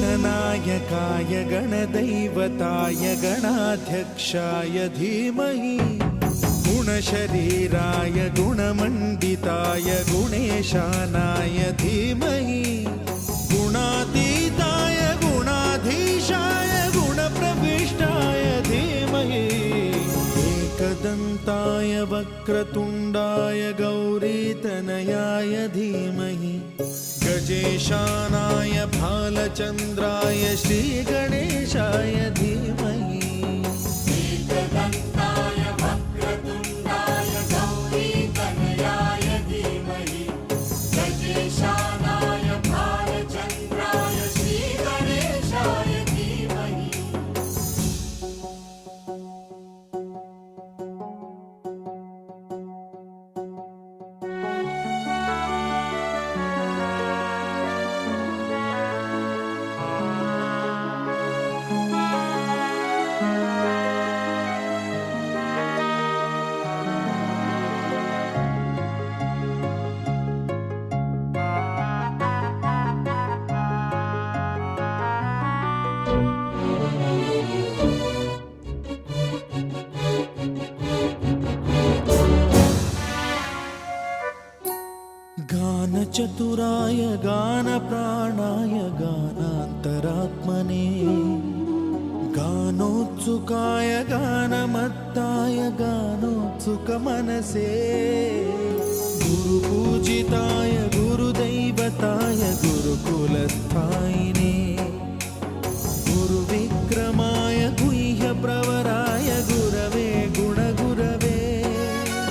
गणनायकाय गणदैवताय गणाध्यक्षाय धीमहि गुणशरीराय गुणमण्डिताय गुणेशानाय धीमहि गुणातीताय गुणाधीशाय गुणप्रविष्टाय धीमहि एकदन्ताय वक्रतुण्डाय गौरीतनयाय धीमहि गजेशानाय भालचन्द्राय श्रीगणेशाय धीमहि एकदन्ताय वक्रतुण्डाय गौरीतनयाय धीमहि गजेशानाय भालचन्द्राय श्रीगणेशाय धीमहि गानचतुराय गानप्राणाय गानान्तरात्मने गानोत्सुकाय गानमत्ताय गानोत्सुकमनसे गुरुपूजिताय गुरुदैवताय गुरुकुलस्थाय